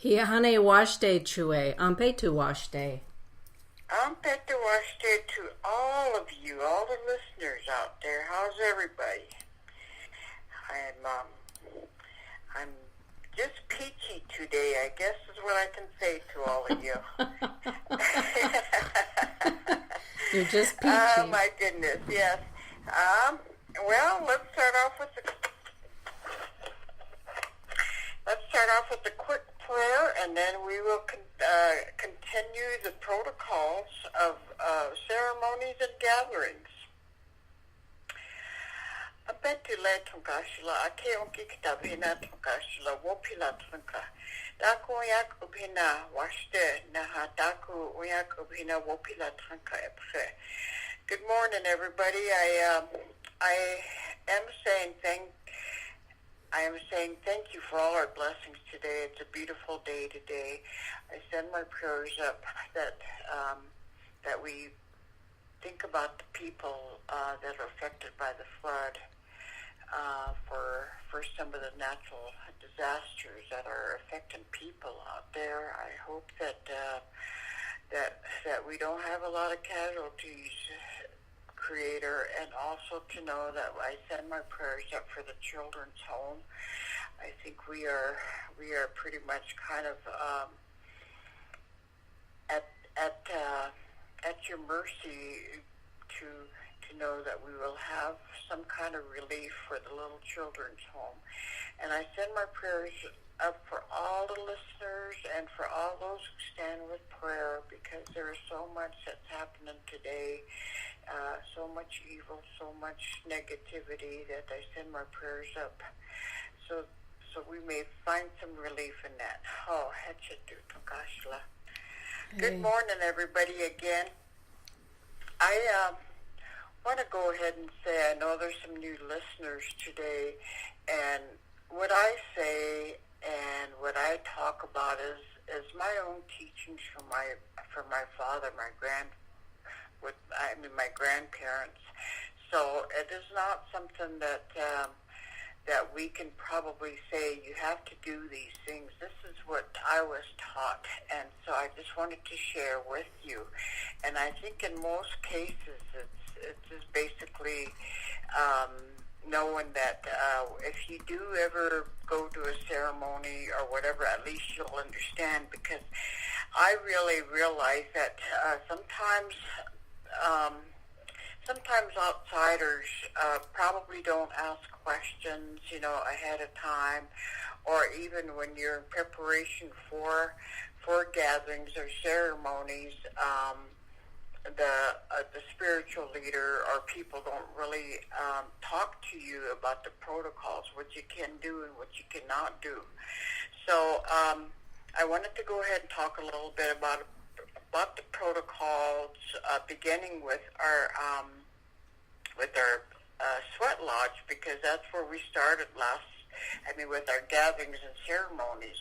Hihane washte chue, ampe tu washte. Ampe tu washte to all of you, all the listeners out there. How's everybody? I'm just peachy today, I guess is what I can say to all of you. You're just peachy. Oh my goodness, yes. Well, let's start off with a quick prayer, and then we will continue the protocols of ceremonies and gatherings. Abetile tunkashila, ake onki kitabina tunkashila, wopila tunka. Daku uyak ubina washte, naha daku uyak ubina wopila tunka epre. Good morning, everybody. I am saying thank you for all our blessings today. It's a beautiful day today. I send my prayers up that we think about the people that are affected by the flood, for some of the natural disasters that are affecting people out there. I hope that we don't have a lot of casualties, Creator, and also to know that I send my prayers up for the children's home. I think we are pretty much kind of at your mercy to know that we will have some kind of relief for the little children's home. And I send my prayers up for all the listeners and for all those who stand with prayer, because there is so much that's happening today, so much evil, so much negativity, that I send my prayers up so we may find some relief in that. Oh, Hechetu Tukashla. Good morning, everybody, again. I want to go ahead and say, I know there's some new listeners today, and what I say and what I talk about is my own teachings from my father, my grandparents. So it is not something that we can probably say you have to do these things. This is what I was taught, and so I just wanted to share with you. And I think in most cases it's just basically knowing that if you do ever go to a ceremony or whatever, at least you'll understand, because I really realize that sometimes outsiders probably don't ask questions, ahead of time, or even when you're in preparation for gatherings or ceremonies. The spiritual leader or people don't really talk to you about the protocols, what you can do and what you cannot do. So I wanted to go ahead and talk a little bit about the protocols, beginning with our sweat lodge, because that's where we started with our gatherings and ceremonies.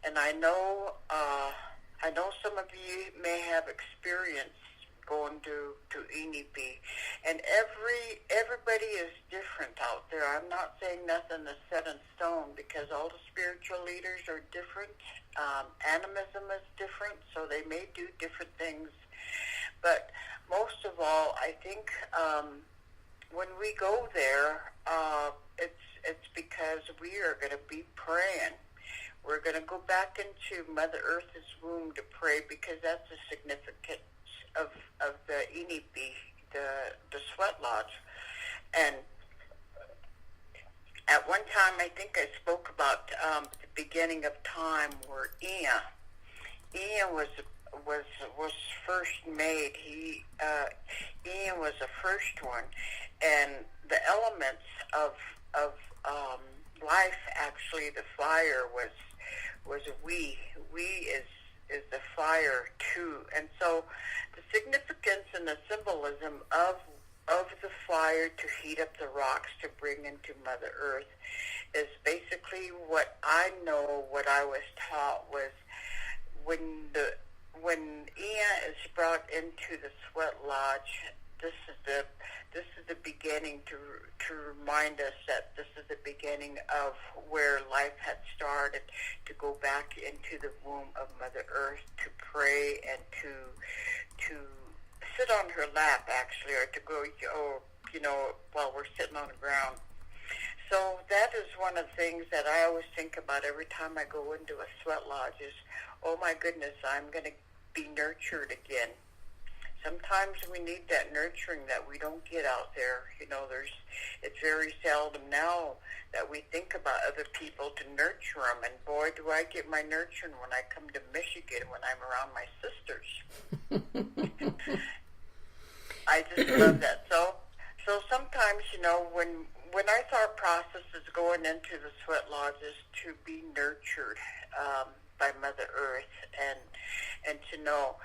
And I know some of you may have experience going to Inipi, and everybody is different out there. I'm not saying nothing is set in stone, because all the spiritual leaders are different. Animism is different, so they may do different things. But most of all, I think when we go there, it's because we are going to be praying. We're going to go back into Mother Earth's womb to pray, because that's the significance of the Inipi, the sweat lodge. And at one time, I think I spoke about the beginning of time, where Ea was first made. Ea was the first one, and the elements of life, actually, the fire was we. We is the fire too. And so the significance and the symbolism of the fire to heat up the rocks to bring into Mother Earth is basically what I know, what I was taught, was when Ea is brought into the sweat lodge, this is the beginning to remind us that this is the beginning of where life had started, to go back into the womb of Mother Earth, to pray and to sit on her lap, actually, or to go, while we're sitting on the ground. So that is one of the things that I always think about every time I go into a sweat lodge is, oh my goodness, I'm going to be nurtured again. Sometimes we need that nurturing that we don't get out there. It's very seldom now that we think about other people to nurture them. And boy, do I get my nurturing when I come to Michigan when I'm around my sisters. I just love that. So sometimes, when our thought process is going into the sweat lodges to be nurtured by Mother Earth and to know.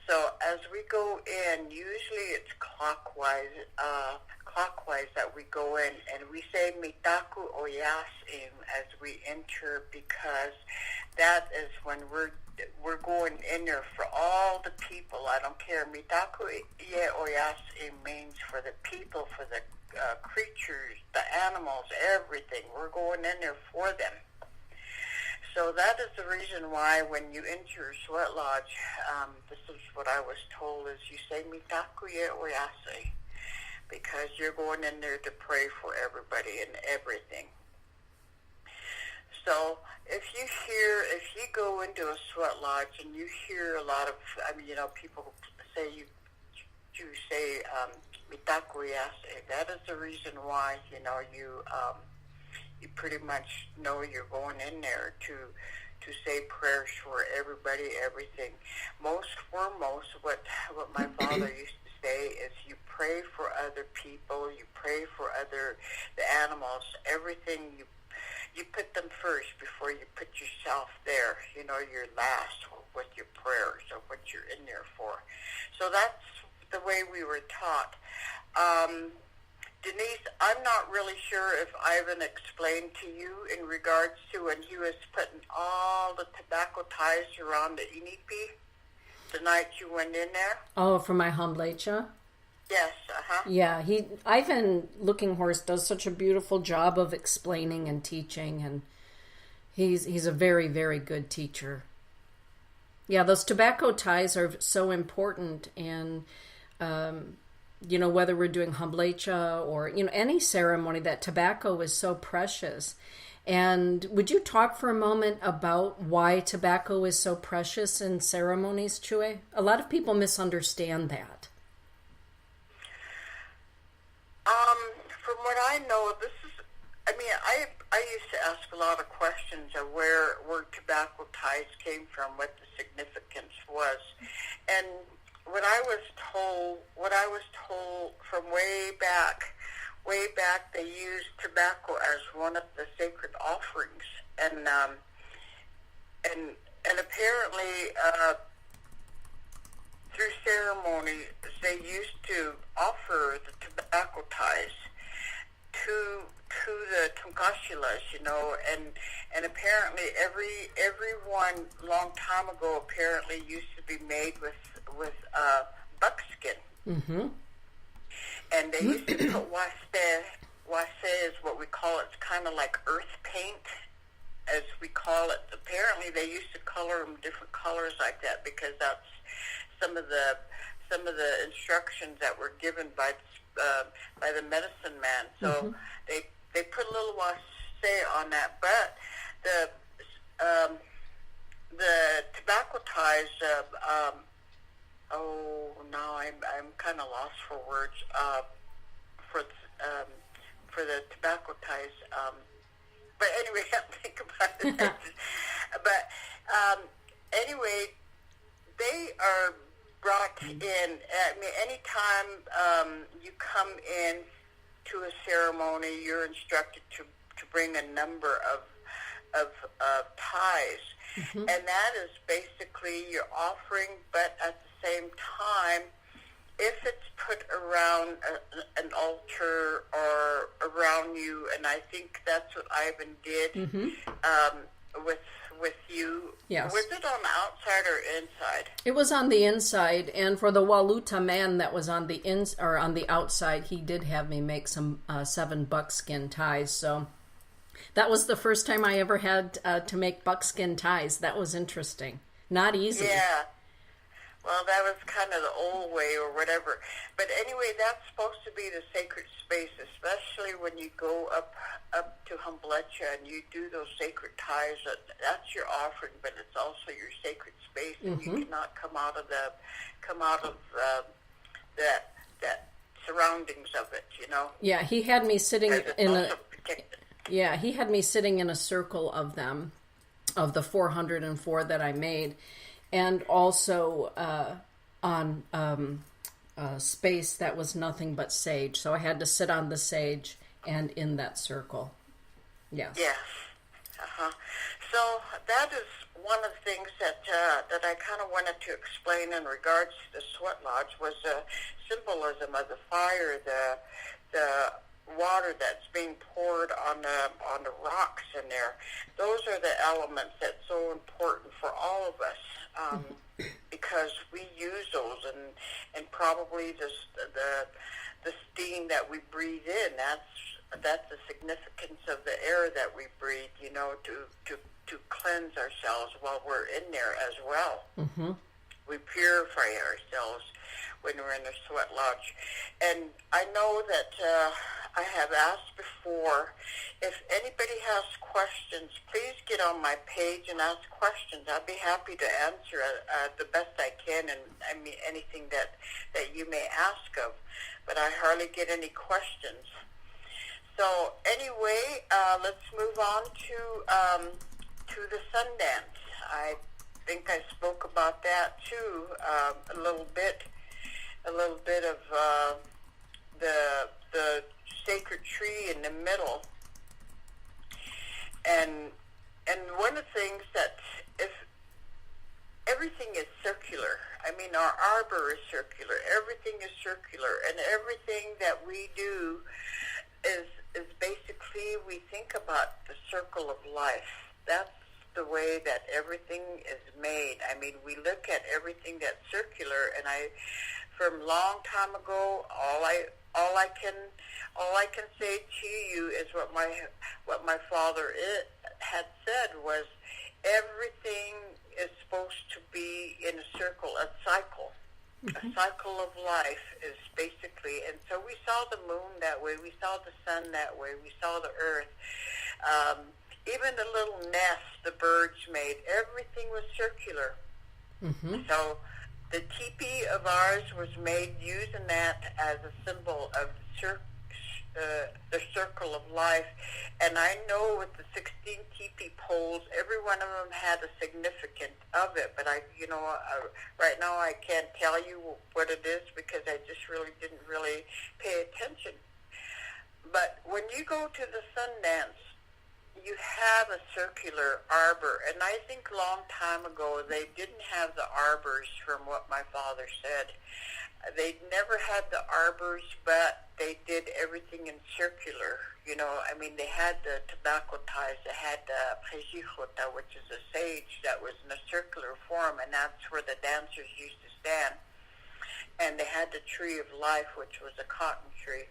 So as we go in, usually it's clockwise that we go in, and we say Mitaku Oyasim as we enter, because that is when we're going in there for all the people. I don't care. Mitaku Ie Oyasim means for the people, for the creatures, the animals, everything. We're going in there for them. So that is the reason why when you enter your sweat lodge, this is what I was told, is you say Mitakuye Oyase, because you're going in there to pray for everybody and everything. So if you go into a sweat lodge and you hear a lot of, people say you say Mitakuyase, that is the reason why, you pretty much know you're going in there to say prayers for everybody, everything. Most foremost, what my father used to say is you pray for other people, you pray for the animals, everything. You put them first before you put yourself there. You're last with your prayers or what you're in there for. So that's the way we were taught. Denise, I'm not really sure if Ivan explained to you in regards to when he was putting all the tobacco ties around the inipi the night you went in there. Oh, for my hamblecha? Yes, Yeah, Ivan Looking Horse does such a beautiful job of explaining and teaching, and he's a very, very good teacher. Yeah, those tobacco ties are so important, and whether we're doing hamblecha or any ceremony, that tobacco is so precious. And would you talk for a moment about why tobacco is so precious in ceremonies, Chue? A lot of people misunderstand that. From what I know, I used to ask a lot of questions of where tobacco ties came from, what the significance was. And what I was told from way back, they used tobacco as one of the sacred offerings, and apparently through ceremony they used to offer the tobacco ties to the Tunkashilas, and apparently everyone long time ago apparently used to be made with buckskin. Mm-hmm. And they used to put wase is what we call it. It's kind of like earth paint, as we call it. Apparently they used to color them different colors like that, because that's some of the instructions that were given by the medicine man. So they put a little wase on that, but the tobacco ties. Now I'm kind of lost for words for the tobacco ties. But anyway, I'll think about it. But anyway, they are brought in. Anytime you come in to a ceremony, you're instructed to bring a number of ties. Mm-hmm. And that is basically your offering, but at the same time, if it's put around an altar or around you, and I think that's what Ivan did with with you. Yes. Was it on the outside or inside? It was on the inside, and for the Waluta man that was on the on the outside, he did have me make some 7 buckskin ties. So that was the first time I ever had to make buckskin ties. That was interesting. Not easy. Yeah. Well, that was kind of the old way or whatever. But anyway, that's supposed to be the sacred space, especially when you go up to Humblecha and you do those sacred ties. That's your offering, but it's also your sacred space, and you cannot come out of that surroundings of it. You know. Yeah, he had me sitting in a. Protected. Yeah, he had me sitting in a circle of them, of the 404 that I made. And also on a space that was nothing but sage. So I had to sit on the sage and in that circle. Yes. Yes. So that is one of the things that I kind of wanted to explain in regards to the sweat lodge was the symbolism of the fire, the water that's being poured on the rocks in there. Those are the elements that's so important for all of us. Because we use those, and probably the steam that we breathe in, that's the significance of the air that we breathe, you know, to cleanse ourselves while we're in there as well. Mm-hmm. We purify ourselves when we're in the sweat lodge. And I know that I have asked before, if anybody has questions, please get on my page and ask questions. I'd be happy to answer the best I can, and I mean anything that you may ask of. But I hardly get any questions. So anyway, let's move on to the Sundance. I think I spoke about that too a little bit of the sacred tree in the middle, and one of the things that if everything is circular, I mean our arbor is circular, everything is circular, and everything that we do is basically, we think about the circle of life. That's the way that everything is made. I mean, we look at everything that's circular, and from long time ago, all I can say to you is what my father had said was, everything is supposed to be in a circle, a cycle. Mm-hmm. A cycle of life is basically, and so we saw the moon that way, we saw the sun that way, we saw the earth. Even the little nest the birds made, everything was circular. Mm-hmm. So the teepee of ours was made using that as a symbol of the circle of life. And I know with the 16 teepee poles, every one of them had a significance of it. But right now I can't tell you what it is because I just really didn't pay attention. But when you go to the Sundance, you have a circular arbor, and I think a long time ago they didn't have the arbors from what my father said. They never had the arbors, but they did everything in circular. You know, I mean, they had the tobacco ties, they had the prejijota, which is a sage that was in a circular form, and that's where the dancers used to stand. And they had the tree of life, which was a cotton tree.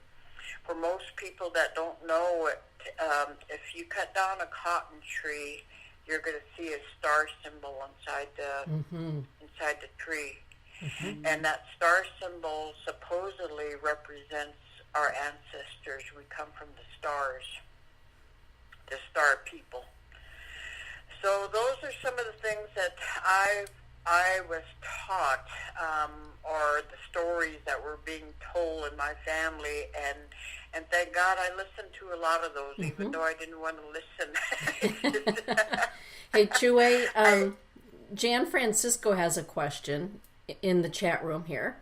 For most people that don't know it, if you cut down a cotton tree, you're going to see a star symbol inside the tree. Mm-hmm. And that star symbol supposedly represents our ancestors. We come from the stars, the star people. So those are some of the things that I was taught, or the stories that were being told in my family, and thank God I listened to a lot of those, even though I didn't want to listen. Hey, Chue, Jan Francisco has a question in the chat room here.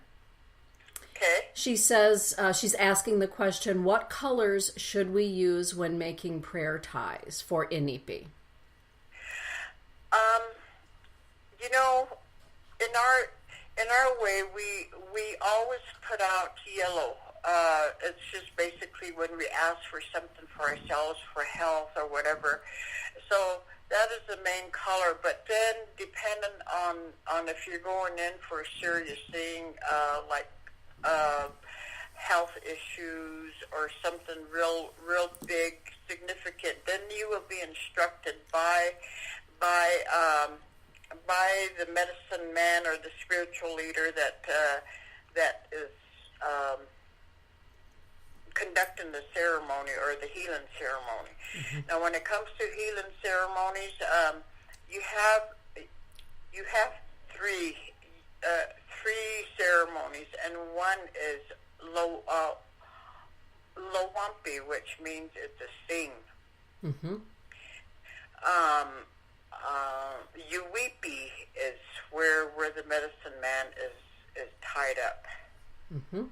Okay. She says, she's asking the question, what colors should we use when making prayer ties for Inipi? You know, in our way, we always put out yellow. It's just basically when we ask for something for ourselves, for health or whatever. So that is the main color. But then, depending on if you're going in for a serious thing, like health issues or something real big, significant, then you will be instructed by the medicine man or the spiritual leader that is conducting the ceremony or the healing ceremony. Mm-hmm. Now, when it comes to healing ceremonies, you have three ceremonies, and one is Lowampi, which means it's a sing. Mm-hmm. Uwipi is where the medicine man is tied up. Mm-hmm.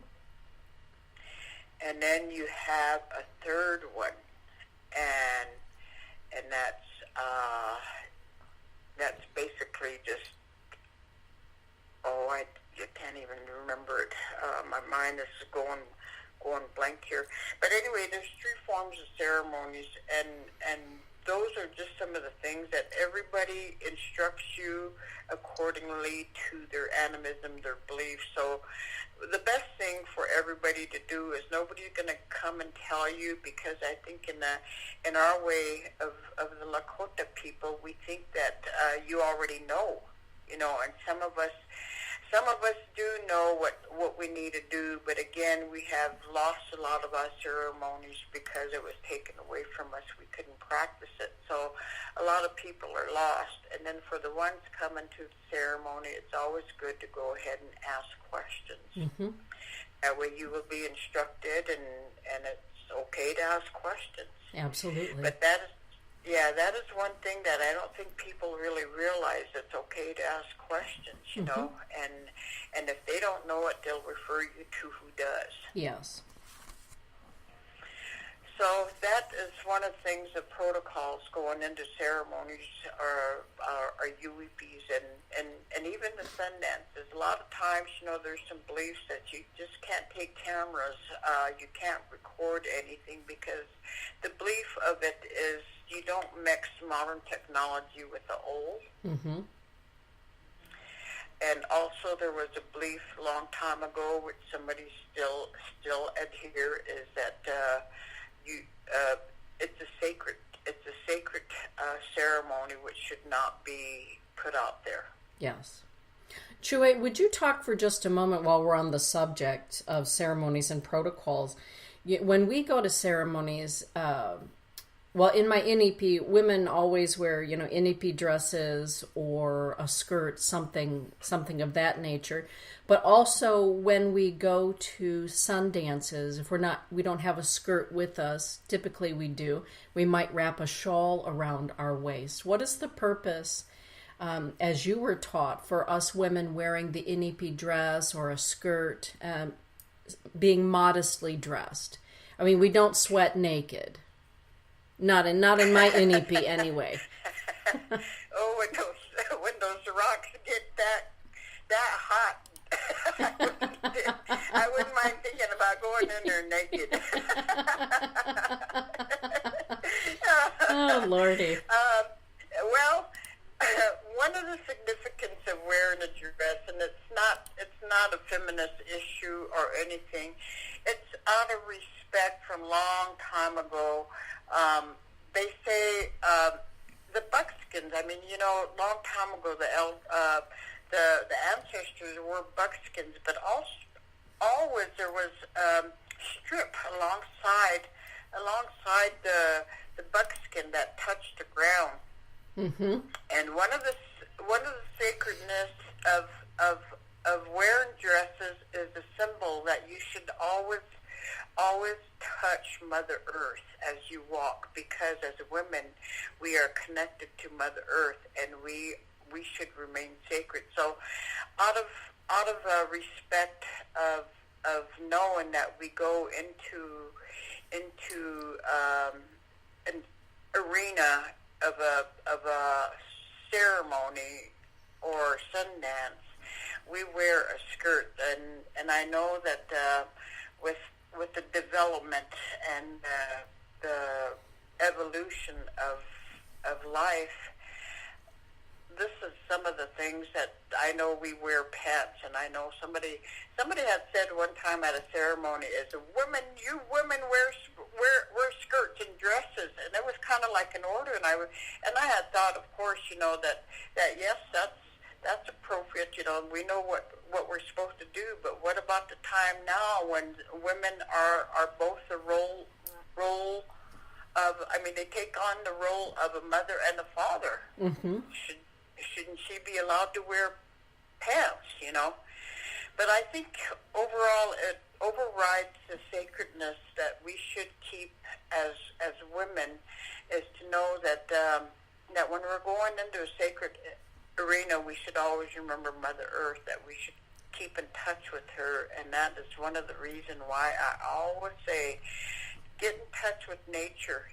And then you have a third one, and that's basically just, you can't even remember it. My mind is going blank here. But anyway, there's three forms of ceremonies, and those are just some of the things that everybody instructs you accordingly to their animism, their beliefs. So the best thing for everybody to do is nobody's going to come and tell you, because I think in our way of the Lakota people, we think that you already know, and some of us do know what we need to do, but again, we have lost a lot of our ceremonies because it was taken away from us. We couldn't practice it. So a lot of people are lost. And then for the ones coming to the ceremony, it's always good to go ahead and ask questions. Mm-hmm. That way you will be instructed, and it's okay to ask questions. Absolutely. But that is one thing that I don't think people really realize. It's okay to ask questions, you mm-hmm. know, and if they don't know it, they'll refer you to who does. Yes. So that is one of the things, the protocols going into ceremonies are UEPs and even the sun dances. A lot of times, there's some beliefs that you just can't take cameras, you can't record anything, because the belief of it is you don't mix modern technology with the old. Mm-hmm. And also there was a belief a long time ago, which somebody still adhere, is that it's a sacred ceremony which should not be put out there. Yes. Chue, would you talk for just a moment while we're on the subject of ceremonies and protocols? When we go to ceremonies, in my NEP, women always wear, NEP dresses or a skirt, something of that nature. But also when we go to sun dances, if we don't have a skirt with us, typically we do, we might wrap a shawl around our waist. What is the purpose, as you were taught, for us women wearing the NEP dress or a skirt, being modestly dressed? I mean, we don't sweat naked. Not in my NEP anyway. Oh, when those rocks get that hot, I wouldn't mind thinking about going in there naked. Oh, Lordy. One of the significance of wearing a dress, and it's not a feminist issue or anything, it's out of respect from long time ago. They say the buckskins. I mean, long time ago, the ancestors wore buckskins, but always there was strip alongside the buckskin that touched the ground. Mm-hmm. And one of the sacredness of wearing dresses is the symbol that you should always touch Mother Earth as you walk, because as women we are connected to Mother Earth, and we should remain sacred. So out of respect of knowing that we go into an arena of a ceremony or sun dance, we wear a skirt, and I know that with the development and the evolution of life, this is some of the things that I know we wear pants, and I know somebody had said one time at a ceremony, is you women wear skirts and dresses, and it was kind of like an order, and I had thought, of course, that yes, that's appropriate, we know what we're supposed to do, but what about the time now when women are both the role of, they take on the role of a mother and a father. Mm-hmm. Shouldn't she be allowed to wear pants, But I think overall it overrides the sacredness that we should keep as women, is to know that that when we're going into a sacred arena, we should always remember Mother Earth, that we should keep in touch with her, and that is one of the reasons why I always say, get in touch with nature.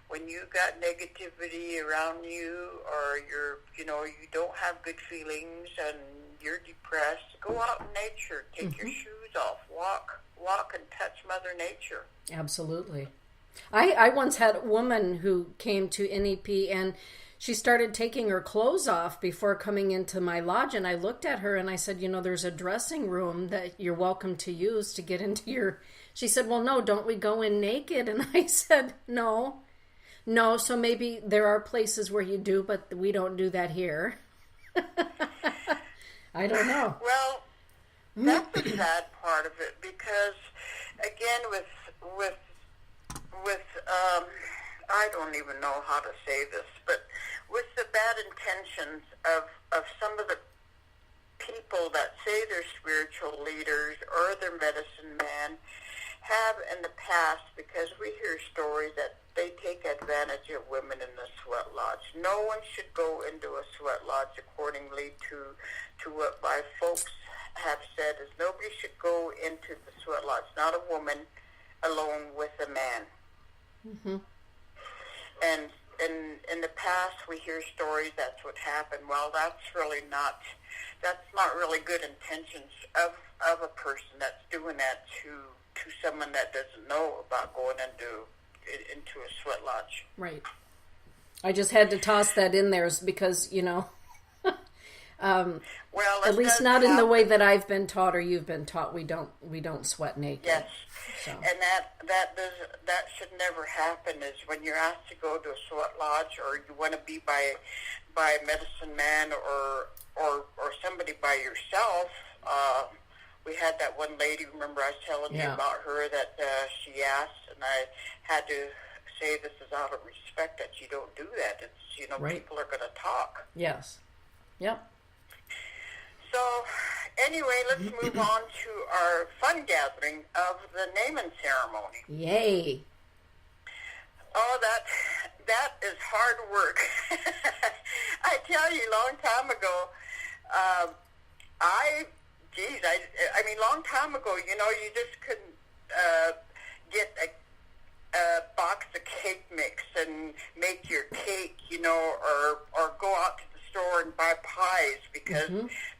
When you got negativity around you, or you don't have good feelings and you're depressed, go out in nature, take your shoes off, walk and touch Mother Nature. Absolutely. I once had a woman who came to NEP, and she started taking her clothes off before coming into my lodge, and I looked at her and I said, there's a dressing room that you're welcome to use to get into your... She said, well, no, don't we go in naked? And I said, no, so maybe there are places where you do, but we don't do that here. I don't know. Well, that's the sad part of it, because, again, with I don't even know how to say this, but with the bad intentions of some of the people that say they're spiritual leaders or they're medicine men, have in the past, because we hear stories that they take advantage of women in the sweat lodge. No one should go into a sweat lodge, accordingly to what my folks have said, is nobody should go into the sweat lodge, not a woman alone with a man. Mm-hmm. And in the past, we hear stories that's what happened. Well, that's not really good intentions of a person that's doing that to someone that doesn't know about going into a sweat lodge. Right. I just had to toss that in there because, well, at least not in the way that I've been taught or you've been taught. We don't sweat naked. Yes. So. And that should never happen, is when you're asked to go to a sweat lodge, or you want to be by a medicine man or somebody by yourself. We had that one lady, remember I was telling you about her, that she asked, and I had to say, this is out of respect, that you don't do that. It's, right. People are going to talk. Yes. Yep. So, anyway, let's move on to our fun gathering of the naming ceremony. Yay. Oh, that is hard work. I tell you, long time ago, long time ago, you just couldn't get a box of cake mix and make your cake, or go out to the store and buy pies, because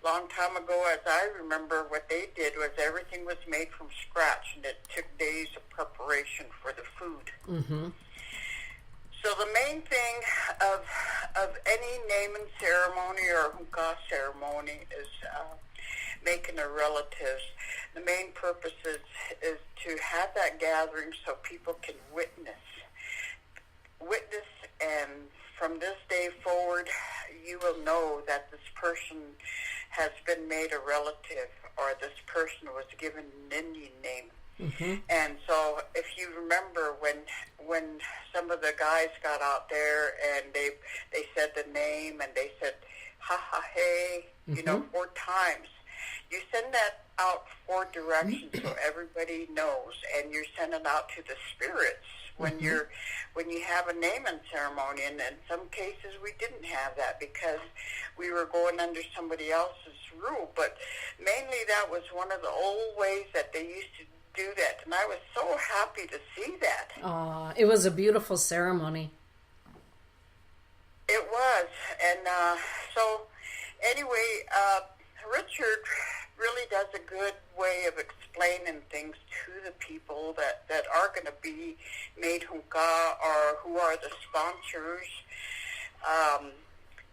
long time ago, as I remember, what they did was everything was made from scratch, and it took days of preparation for the food. Mm-hmm. So the main thing of any naming ceremony or hookah ceremony is making a relatives. The main purpose is to have that gathering so people can witness, and from this day forward, you will know that this person has been made a relative, or this person was given an Indian name. Mm-hmm. And so, if you remember when some of the guys got out there and they said the name and they said ha ha hey, 4 times. You send that out 4 directions so everybody knows, and you're sending out to the spirits when you have a naming ceremony. And in some cases we didn't have that because we were going under somebody else's rule, but mainly that was one of the old ways that they used to do that, and I was so happy to see that. It was a beautiful ceremony. It was, and so anyway, Richard really does a good way of explaining things to the people that are going to be made hunka or who are the sponsors.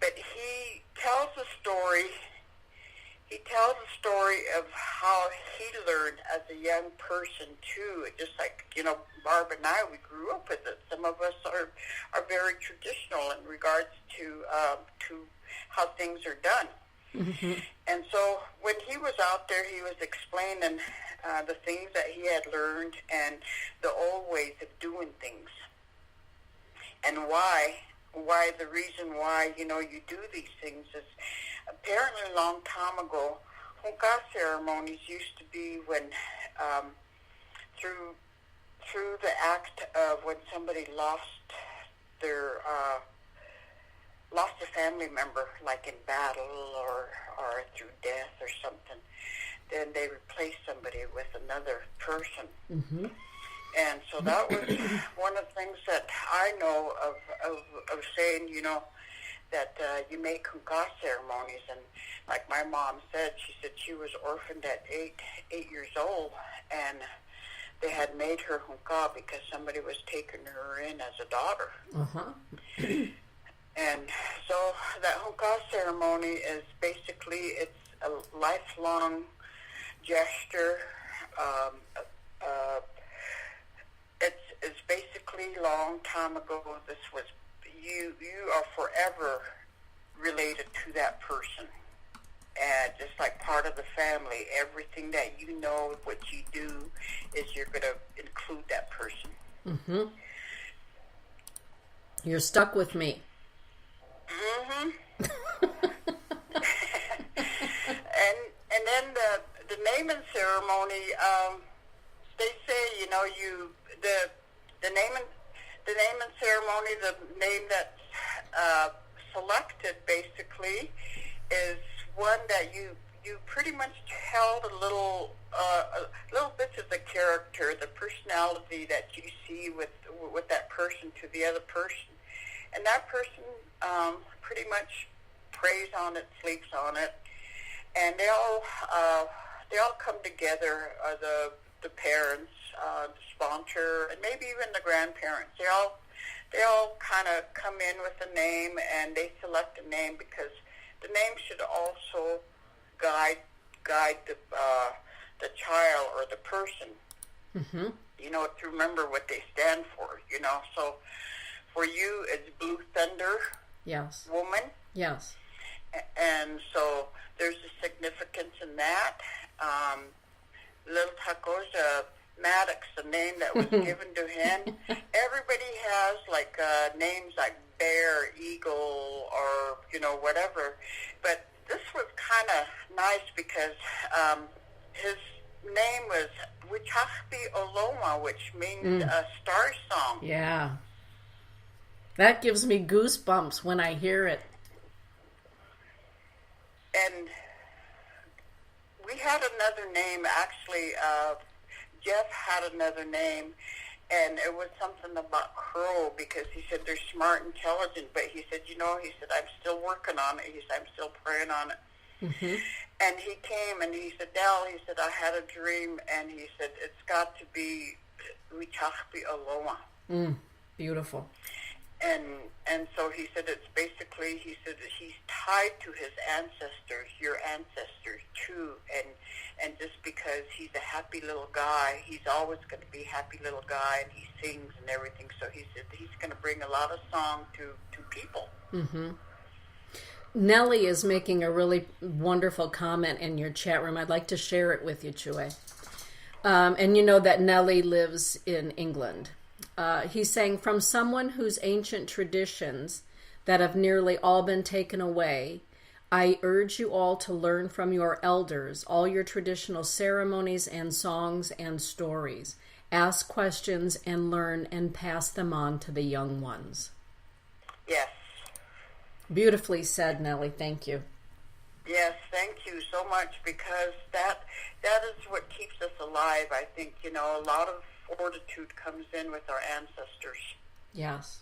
But he tells a story. He tells a story of how he learned as a young person too. Just like, Barb and I, we grew up with it. Some of us are very traditional in regards to how things are done. Mm-hmm. And so when he was out there, he was explaining the things that he had learned and the old ways of doing things, and why the reason why you do these things is apparently a long time ago, hunka ceremonies used to be when through the act of when somebody lost a family member, like in battle or through death or something, then they replaced somebody with another person. Mm-hmm. And so that was one of the things that I know of saying, that you make hunka ceremonies. And like my mom said, she said she was orphaned at 8 years old, and they had made her hunka because somebody was taking her in as a daughter. Uh-huh. And so that hunka ceremony is basically, it's a lifelong gesture. It's basically long time ago. This was, you are forever related to that person. And just like part of the family, everything that you know, what you do, is you're going to include that person. Mm-hmm. You're stuck with me. Mm-hmm. and then the naming ceremony, they say, the naming ceremony, the name that's selected basically is one that you pretty much held a little bits of the character, the personality that you see with that person to the other person, and that person pretty much preys on it, sleeps on it, and they all come together. The parents, the sponsor, and maybe even the grandparents. They all kind of come in with a name, and they select a name because the name should also guide the child or the person. Mm-hmm. To remember what they stand for. So for you, it's Blue Thunder. Yes. Woman. Yes. And so there's a significance in that. Little Taco's Maddox, the name that was given to him. Everybody has like names like Bear, Eagle, or whatever. But this was kind of nice because his name was Wichachpi Oloma, which means a star song. Yeah. That gives me goosebumps when I hear it. And we had another name, actually. Jeff had another name, and it was something about Crow, because he said they're smart, intelligent, but he said, I'm still working on it. He said, I'm still praying on it. Mm-hmm. And he came, and he said, Dell, he said, I had a dream, and he said, it's got to be Wichachpi Aloha. Beautiful. And so he said it's basically, he said that he's tied to his ancestors, your ancestors too, and just because he's a happy little guy, he's always going to be a happy little guy, and he sings and everything, so he said he's going to bring a lot of song to people. Mm-hmm. Nellie is making a really wonderful comment in your chat room. I'd like to share it with you, Chue. And you know that Nellie lives in England. He's saying, from someone whose ancient traditions that have nearly all been taken away, I urge you all to learn from your elders all your traditional ceremonies and songs and stories. Ask questions and learn and pass them on to the young ones. Yes. Beautifully said, Nellie. Thank you. Yes, thank you so much, because that is what keeps us alive. I think, a lot of fortitude comes in with our ancestors. Yes.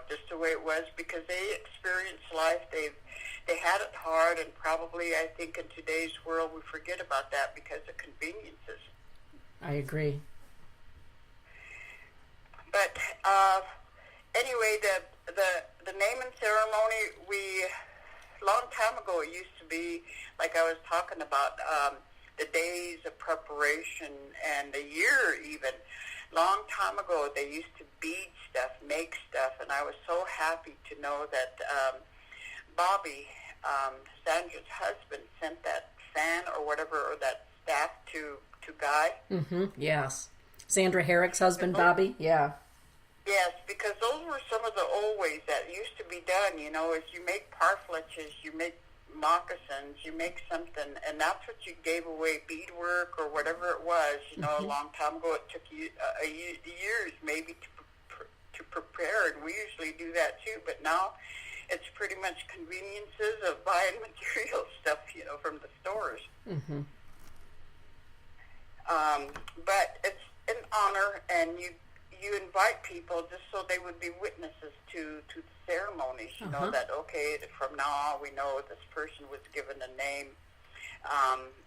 Just the way it was, because they experienced life. They had it hard, and probably, I think, in today's world we forget about that because of conveniences. I agree. But anyway, the naming ceremony, long time ago, it used to be, like I was talking about, the days of preparation and the year even. Long time ago, they used to bead stuff, make stuff, and I was so happy to know that Bobby, Sandra's husband, sent that fan or whatever, or that staff to Guy. Mm-hmm. Yes. Sandra Herrick's husband, Bobby? Yeah. Yes, because those were some of the old ways that used to be done, you know, is you make parfleches, you make moccasins, you make something, and that's what you gave away, beadwork or whatever it was, you know, a long time ago. It took you years maybe to prepare, and we usually do that too, but now it's pretty much conveniences of buying material stuff, you know, from the stores. Mm-hmm. But it's an honor, and you invite people just so they would be witnesses to the ceremonies. You know that, okay, from now on we know this person was given a name.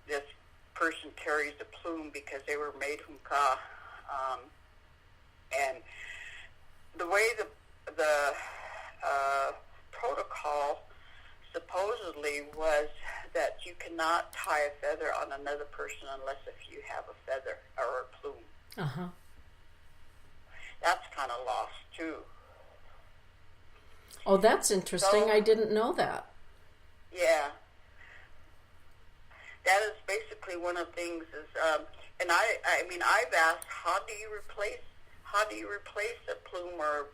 This person carries a plume because they were made humka. And the way the protocol supposedly was that you cannot tie a feather on another person unless if you have a feather or a plume. Uh-huh. That's kind of lost too. Oh, that's interesting. So, I didn't know that. Yeah. That is basically one of the things is, and I mean, I've asked, how do you replace a plume or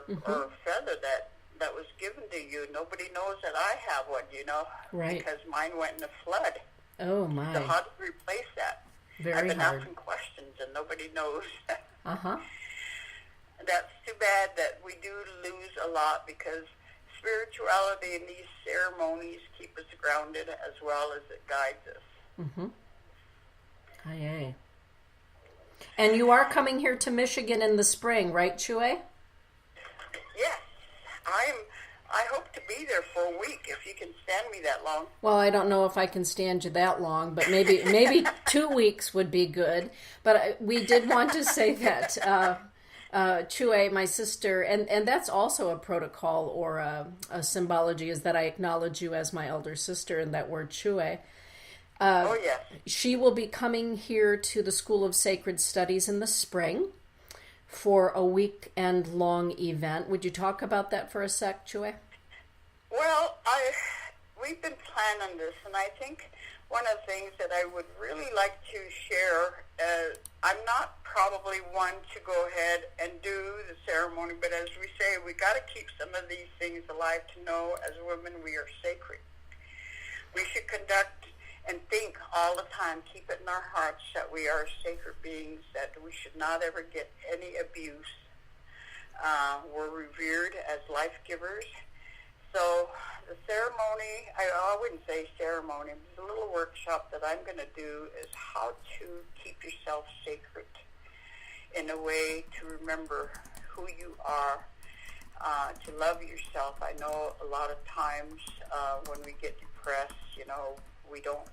a feather that was given to you? Nobody knows that I have one, you know, right? Because mine went in a flood. Oh my! So how do you replace that? I've been hard. asking questions and nobody knows. Uh-huh. That's too bad that we do lose a lot, because spirituality in these ceremonies keep us grounded as well as it guides us. Mm-hmm. Aye. And you are coming here to Michigan in the spring, right, Chue? Yes. I hope to be there for a week, if you can stand me that long. Well, I don't know if I can stand you that long, but maybe 2 weeks would be good. But we did want to say that Chue, my sister, and that's also a protocol or a symbology, is that I acknowledge you as my elder sister, and that word Chue. Oh, yes. She will be coming here to the School of Sacred Studies in the spring for a weekend-long event. Would you talk about that for a sec, Chue? Well, we've been planning this, and I think one of the things that I would really like to share, I'm not probably one to go ahead and do the ceremony, but as we say, we got to keep some of these things alive to know as women we are sacred. We should conduct and think all the time, keep it in our hearts that we are sacred beings, that we should not ever get any abuse. We're revered as life givers. So the ceremony, I wouldn't say ceremony, the little workshop that I'm going to do is how to keep yourself sacred in a way to remember who you are, to love yourself. I know a lot of times when we get depressed, you know, we don't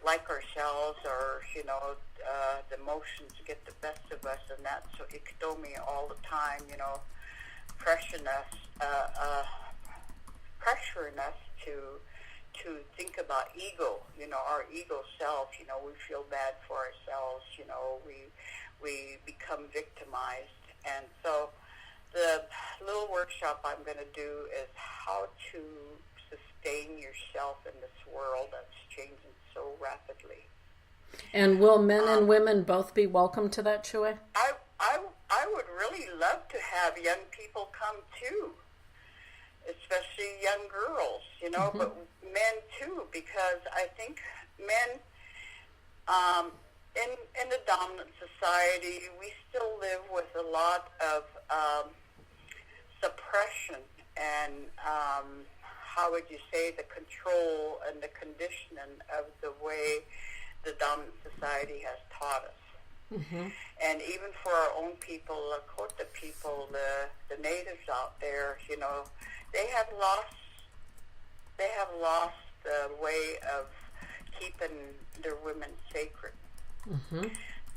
like ourselves, or, you know, the emotions get the best of us, and that's so ikotomi all the time, you know, pressuring us to think about ego, you know, our ego self. You know, we feel bad for ourselves, you know, we become victimized. And so the little workshop I'm going to do is how to sustain yourself in this world that's changing so rapidly. And will men and women both be welcome to that, Chue? I would really love to have young people come too, especially young girls, you know, but men too, because I think men, in the dominant society, we still live with a lot of suppression and, how would you say, the control and the conditioning of the way the dominant society has taught us. Mm-hmm. And even for our own people, Lakota people, the natives out there, you know, they have lost the way of keeping their women sacred. Mm-hmm.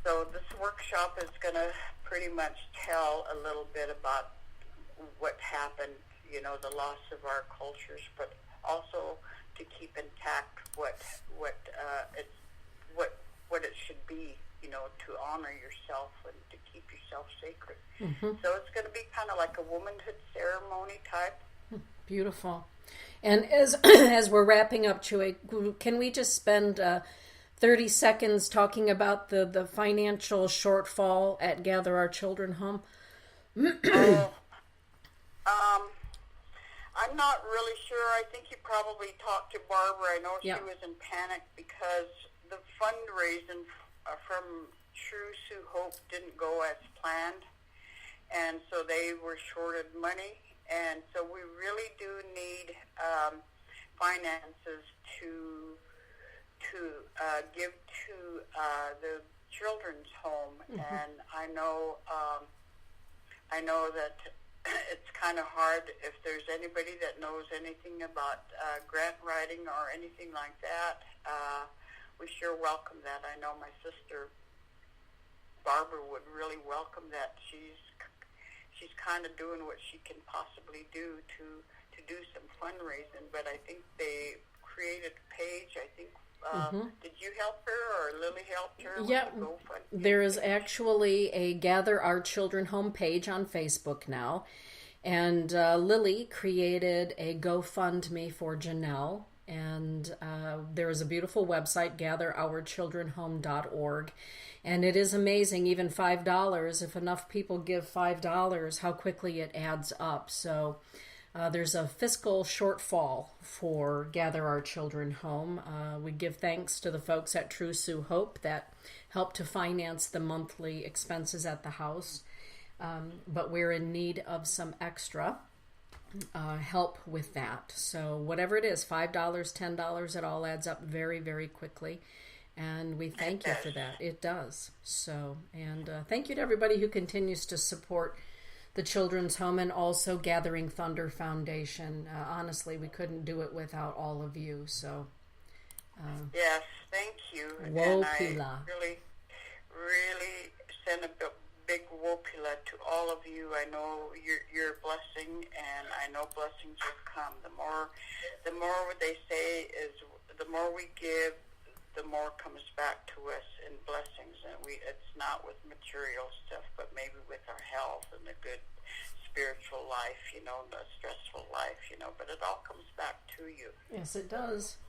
So this workshop is going to pretty much tell a little bit about what happened, the loss of our cultures, but also to keep intact what it should be, to honor yourself and to keep yourself sacred. Mm-hmm. So it's going to be kind of like a womanhood ceremony type. Beautiful. And as we're wrapping up, Chewy, can we just spend 30 seconds talking about the financial shortfall at Gather Our Children Home? I'm not really sure. I think you probably talked to Barbara. I know she Yeah. was in panic because the fundraising from True Sioux Hope didn't go as planned, and so they were shorted money. And so we really do need finances to give to the children's home. Mm-hmm. And I know that it's kind of hard. If there's anybody that knows anything about grant writing or anything like that, we sure welcome that. I know my sister Barbara would really welcome that. She's kind of doing what she can possibly do to do some fundraising, but I think they created a page. I think did you help her or Lily helped her? Yeah, there is actually a Gather Our Children Home page on Facebook now, and Lily created a GoFundMe for Janelle, and there is a beautiful website, gatherourchildrenhome.org. And it is amazing, even $5, if enough people give $5, how quickly it adds up. So there's a fiscal shortfall for Gather Our Children Home. We give thanks to the folks at True Sioux Hope that help to finance the monthly expenses at the house. But we're in need of some extra help with that. So whatever it is, $5, $10, it all adds up very, very quickly. And we thank you for that. It does. So, and thank you to everybody who continues to support the Children's Home and also Gathering Thunder Foundation. Honestly, we couldn't do it without all of you. So, yes, thank you. Wopila. And I really send a big wopila to all of you. I know you're a blessing, and I know blessings will come. The more what they say is the more we give, the more comes back to us in blessings. And it's not with material stuff, but maybe with our health and a good spiritual life, the stressful life, but it all comes back to you. Yes, it does.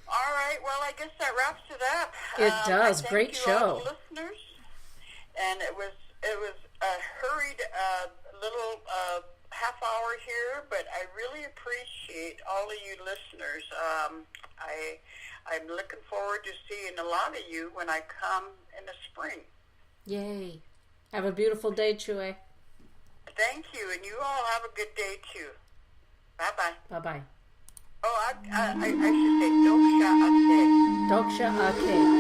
All right, well, I guess that wraps it up. It does. Great show. All the listeners. And it was a hurried little half hour here, but I really appreciate all of you listeners. I'm looking forward to seeing a lot of you when I come in the spring. Yay. Have a beautiful day, Chewy. Thank you, and you all have a good day, too. Bye-bye. Bye-bye. Oh, I should say, Doksha Ake. Doksha Ake.